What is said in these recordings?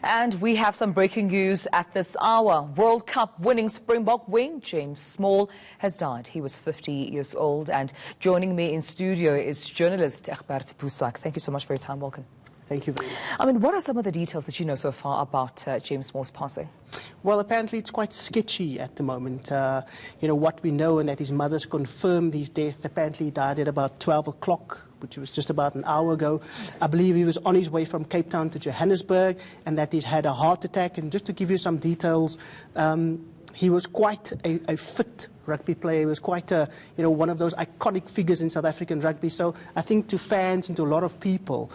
And we have some breaking news at this hour. World Cup winning Springbok wing James Small has died. He was 50 years old. And joining me in studio is journalist Egbert Boesak. Thank you so much for your time. Welcome. Thank you very much. I mean, what are some of the details that you know so far about James Small's passing? Well, apparently it's quite sketchy at the moment. What we know, and that his mother's confirmed his death. Apparently he died at about 12 o'clock, which was just about an hour ago. I believe he was on his way from Cape Town to Johannesburg, and that he's had a heart attack. And just to give you some details, he was quite a fit rugby player. He was quite one of those iconic figures in South African rugby. So I think to fans and to a lot of people,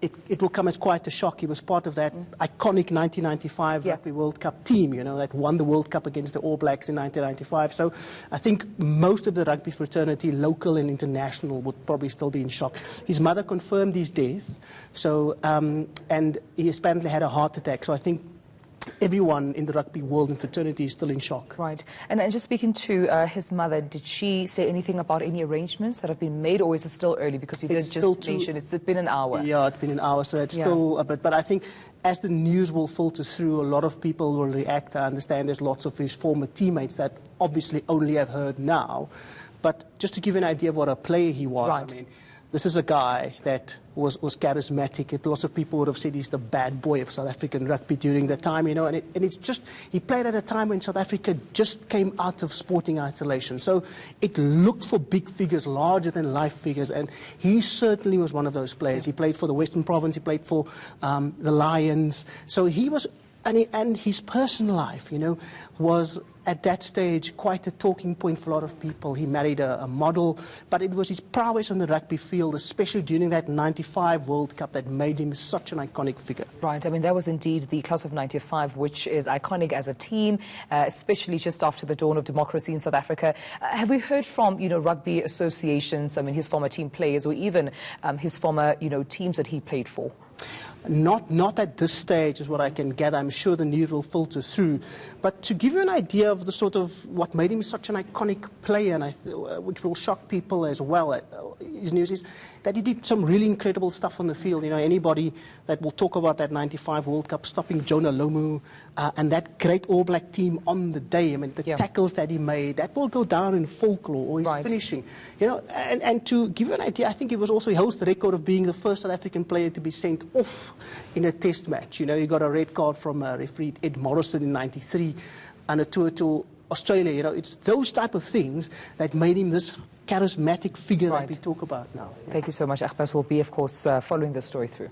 it will come as quite a shock. He was part of that iconic 1995 Rugby World Cup team, that won the World Cup against the All Blacks in 1995. So I think most of the rugby fraternity, local and international, would probably still be in shock. His mother confirmed his death, so and he apparently had a heart attack. So I think everyone in the rugby world and fraternity is still in shock. Right. And just speaking to his mother, did she say anything about any arrangements that have been made, or is it still early? Because you did just mention it's been an hour. Yeah, it's been an hour, so it's still a bit. But I think as the news will filter through, a lot of people will react. I understand there's lots of his former teammates that obviously only have heard now. But just to give you an idea of what a player he was, right. I mean, this is a guy that was charismatic. Lots of people would have said he's the bad boy of South African rugby during the time, and it's just, he played at a time when South Africa just came out of sporting isolation. So it looked for big figures, larger than life figures, and he certainly was one of those players. He played for the Western Province, he played for the Lions. So he was, and his personal life, was at that stage quite a talking point for a lot of people. He married a model, but it was his prowess on the rugby field, especially during that 95 World Cup, that made him such an iconic figure. Right. I mean, that was indeed the class of 95, which is iconic as a team, especially just after the dawn of democracy in South Africa. Have we heard from, rugby associations, I mean, his former team players, or even his former, teams that he played for? Not at this stage is what I can gather. I'm sure the news will filter through. But to give you an idea of the sort of what made him such an iconic player, and which will shock people as well, his news is that he did some really incredible stuff on the field. Anybody that will talk about that 95 World Cup, stopping Jonah Lomu and that great All Black team on the day, I mean, the tackles that he made, that will go down in folklore, or his finishing. And to give you an idea, I think he holds the record of being the first South African player to be sent off in a test match. He got a red card from referee Ed Morrison in '93 and a tour to Australia. It's those type of things that made him this charismatic figure that we talk about now. Thank you so much. Egbert will be, of course, following the story through.